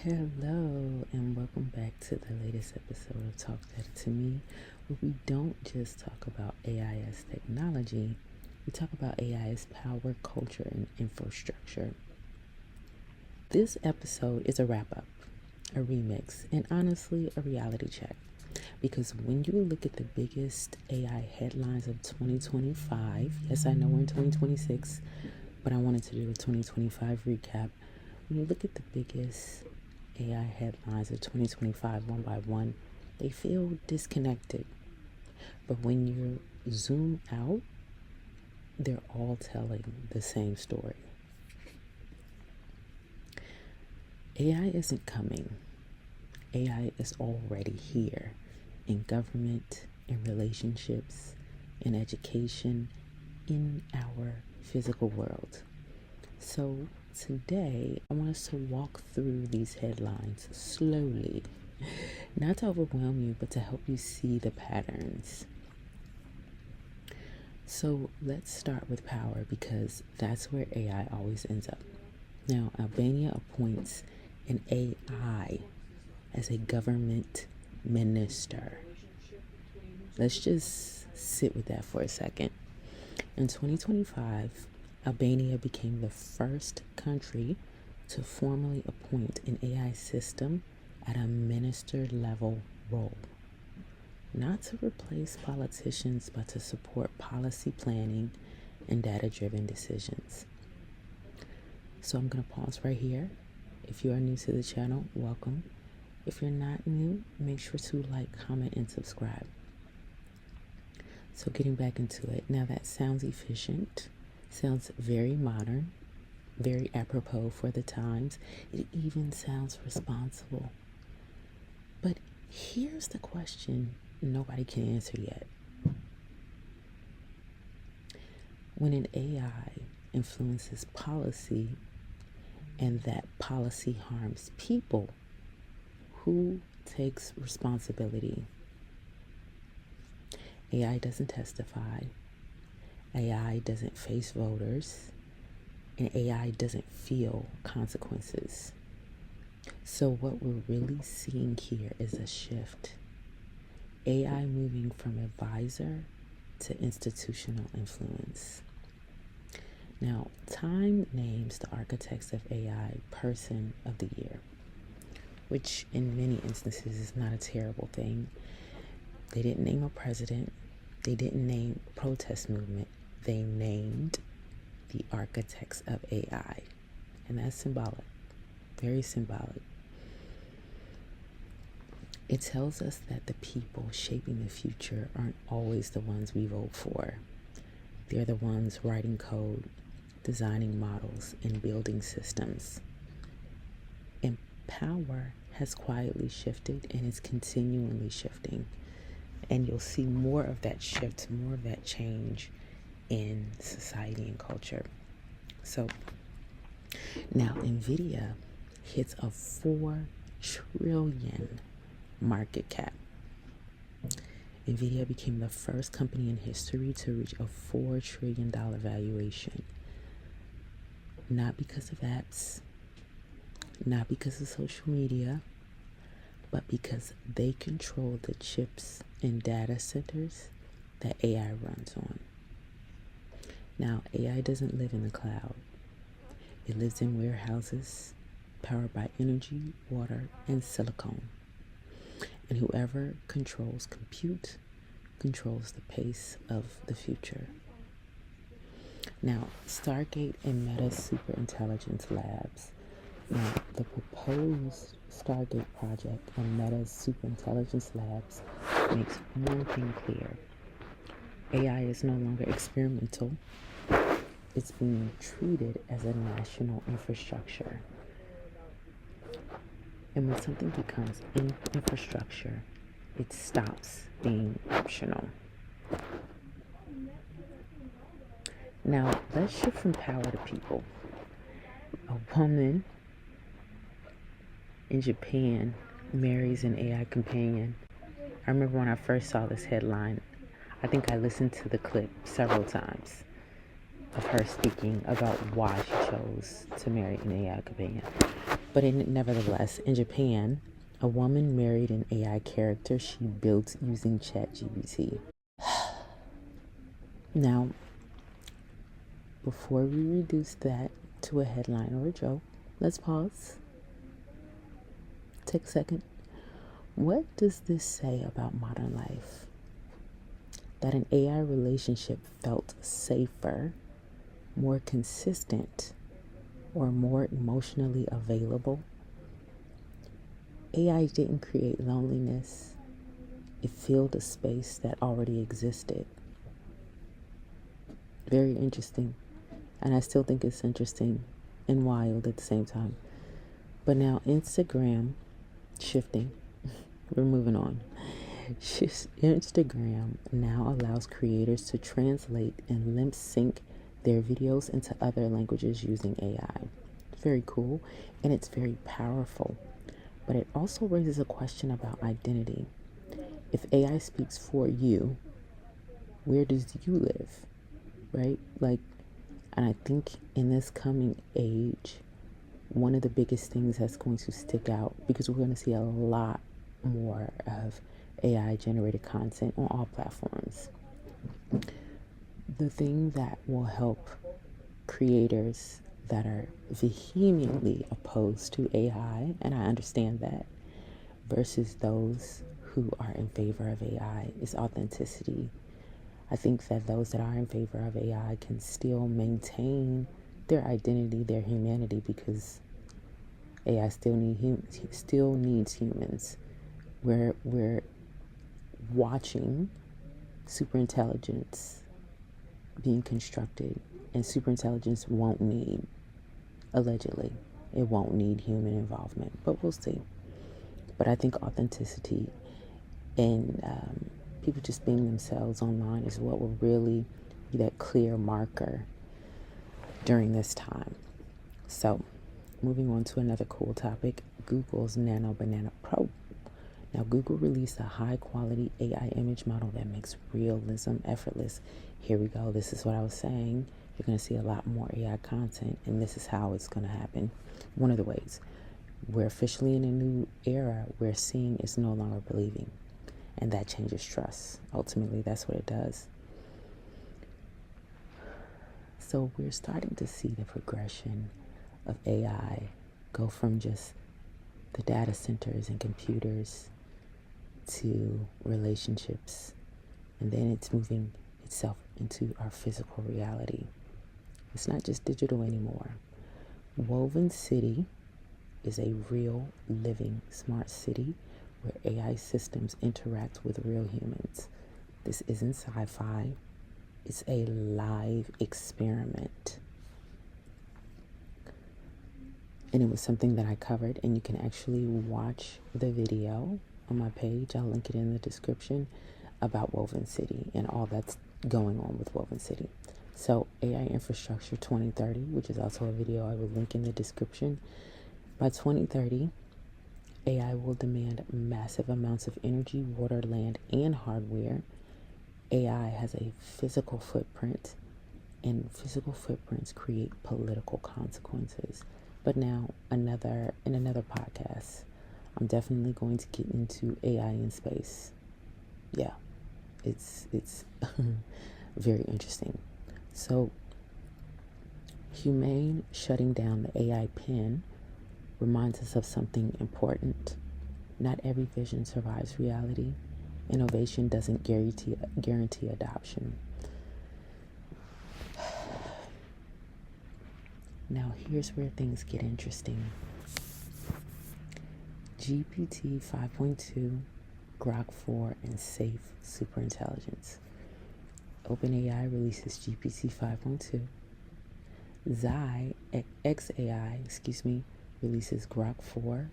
Hello, and welcome back to the latest episode of Talk That To Me, where we don't just talk about AI as technology, we talk about AI as power, culture, and infrastructure. This episode is a wrap up, a remix, and honestly, a reality check. Because when you look at the biggest AI headlines of 2025, yes, I know we're in 2026, but I wanted to do a 2025 recap. When you look at the biggest AI headlines of 2025 one by one, they feel disconnected. But when you zoom out, they're all telling the same story. AI isn't coming. AI is already here in government, in relationships, in education, in our physical world. So today, I want us to walk through these headlines slowly, not to overwhelm you, but to help you see the patterns. So let's start with power, because that's where AI always ends up. Now, Albania appoints an AI as a government minister. Let's just sit with that for a second. In 2025, Albania became the first country to formally appoint an AI system at a minister level role. Not to replace politicians, but to support policy planning and data-driven decisions. So I'm going to pause right here. If you are new to the channel, welcome. If you're not new, make sure to like, comment, and subscribe. So getting back into it. Now that sounds efficient, sounds very modern, very apropos for the times. It even sounds responsible. But here's the question nobody can answer yet. When an AI influences policy and that policy harms people, who takes responsibility? AI doesn't testify. AI doesn't face voters. And AI doesn't feel consequences. So what we're really seeing here is a shift. AI moving from advisor to institutional influence. Now, Time names the architects of AI Person of the Year, which in many instances is not a terrible thing. They didn't name a president. They didn't name a protest movement. They named the architects of AI. And that's symbolic, very symbolic. It tells us that the people shaping the future aren't always the ones we vote for. They're the ones writing code, designing models, and building systems. And power has quietly shifted and is continually shifting. And you'll see more of that shift, more of that change in society and culture. So now Nvidia hits a 4 trillion market cap. Nvidia became the first company in history to reach a $4 trillion valuation. Not because of apps, not because of social media, but because they control the chips and data centers that AI runs on. Now, AI doesn't live in the cloud. It lives in warehouses powered by energy, water, and silicon. And whoever controls compute controls the pace of the future. Now, Stargate and Meta's superintelligence labs. Now, the proposed Stargate project and Meta's superintelligence labs makes one thing clear. AI is no longer experimental. It's being treated as a national infrastructure. And when something becomes infrastructure, it stops being optional. Now, let's shift from power to people. A woman in Japan marries an AI companion. I remember when I first saw this headline, I think I listened to the clip several times of her speaking about why she chose to marry an AI companion. Nevertheless, in Japan, a woman married an AI character she built using ChatGPT. Now, before we reduce that to a headline or a joke, let's pause. Take a second. What does this say about modern life? That an AI relationship felt safer, more consistent, or more emotionally available? AI didn't create loneliness. It filled a space that already existed. Very interesting. And I still think it's interesting and wild at the same time. But now Instagram, shifting, we're moving on. Instagram now allows creators to translate and lip sync their videos into other languages using AI. It's very cool and it's very powerful. But it also raises a question about identity. If AI speaks for you, where does you live? Right? And I think in this coming age, one of the biggest things that's going to stick out, because we're going to see a lot more of AI generated content on all platforms. The thing that will help creators that are vehemently opposed to AI, and I understand that, versus those who are in favor of AI, is authenticity. I think that those that are in favor of AI can still maintain their identity, their humanity, because AI still needs humans. We're watching superintelligence being constructed, and superintelligence won't need, allegedly, it won't need human involvement, but we'll see. But I think authenticity and people just being themselves online is what will really be that clear marker during this time. So, moving on to another cool topic, Google's Nano Banana Pro. Now, Google released a high-quality AI image model that makes realism effortless. Here we go. This is what I was saying. You're going to see a lot more AI content, and this is how it's going to happen. One of the ways. We're officially in a new era where seeing is no longer believing, and that changes trust. Ultimately, that's what it does. So we're starting to see the progression of AI go from just the data centers and computers to relationships, and then it's moving itself into our physical reality. It's not just digital anymore. Woven City is a real, living, smart city where AI systems interact with real humans. This isn't sci-fi. It's a live experiment. And it was something that I covered, and you can actually watch the video on my page. I'll link it in the description about Woven City and all that's going on with Woven City. So AI Infrastructure 2030, which is also a video I will link in the description. By 2030, AI will demand massive amounts of energy, water, land, and hardware. AI has a physical footprint, and physical footprints create political consequences. But now, in another podcast, I'm definitely going to get into AI in space. Yeah, it's very interesting. So, Humane shutting down the AI pen reminds us of something important. Not every vision survives reality. Innovation doesn't guarantee adoption. Now, here's where things get interesting. GPT 5.2, Grok 4, and safe superintelligence. OpenAI releases GPT 5.2. XAI, releases Grok 4.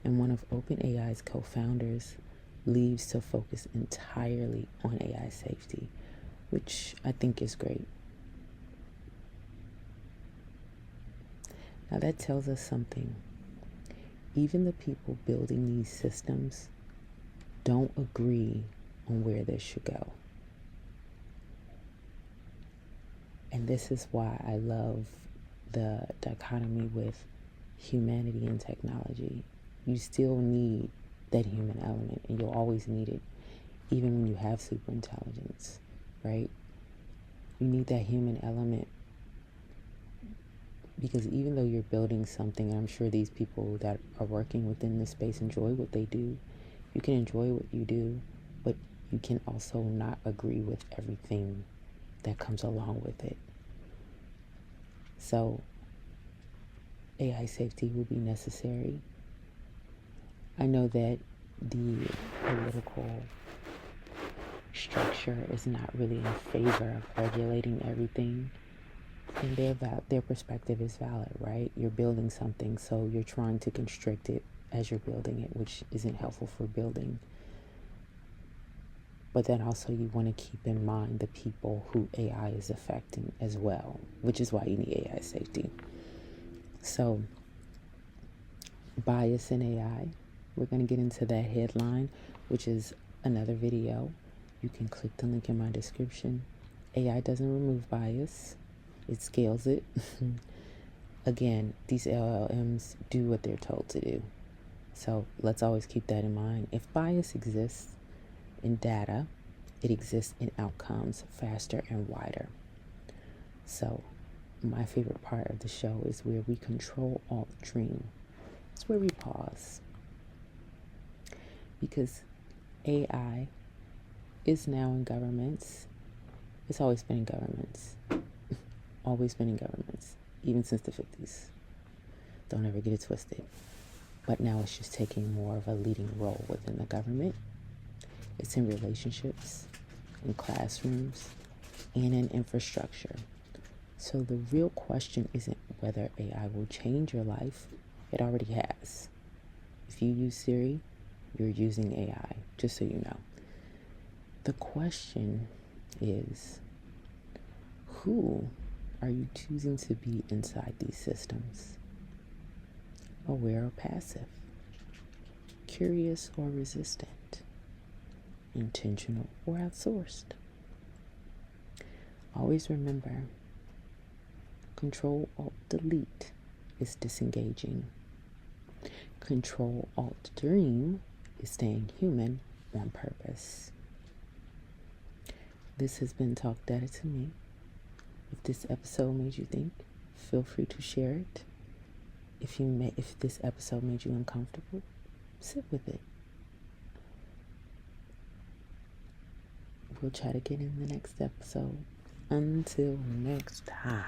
And one of OpenAI's co-founders leaves to focus entirely on AI safety, which I think is great. Now that tells us something. Even the people building these systems don't agree on where this should go. And this is why I love the dichotomy with humanity and technology. You still need that human element, and you'll always need it, even when you have superintelligence, right? You need that human element because even though you're building something, and I'm sure these people that are working within this space enjoy what they do, you can enjoy what you do, but you can also not agree with everything that comes along with it. So AI safety will be necessary. I know that the political structure is not really in favor of regulating everything, and their perspective is valid, right? You're building something, so you're trying to constrict it as you're building it, which isn't helpful for building. But then also you want to keep in mind the people who AI is affecting as well, which is why you need AI safety. So, bias in AI, we're going to get into that headline, which is another video. You can click the link in my description. AI doesn't remove bias, it scales it. Again, these LLMs do what they're told to do. So let's always keep that in mind. If bias exists in data, it exists in outcomes faster and wider. So my favorite part of the show is where we control alt dream. It's where we pause. Because AI is now in governments. It's always been in governments. Always been in governments, even since the 50s. Don't ever get it twisted. But now it's just taking more of a leading role within the government. It's in relationships, in classrooms, and in infrastructure. So the real question isn't whether AI will change your life. It already has. If you use Siri, you're using AI, just so you know. The question is, who are you choosing to be inside these systems? Aware or passive? Curious or resistant? Intentional or outsourced? Always remember, Control-Alt-Delete is disengaging. Control-Alt-Dream is staying human on purpose. This has been Talk Data to Me. If this episode made you think, feel free to share it. If this episode made you uncomfortable, sit with it. We'll chat again in the next episode. Until next time.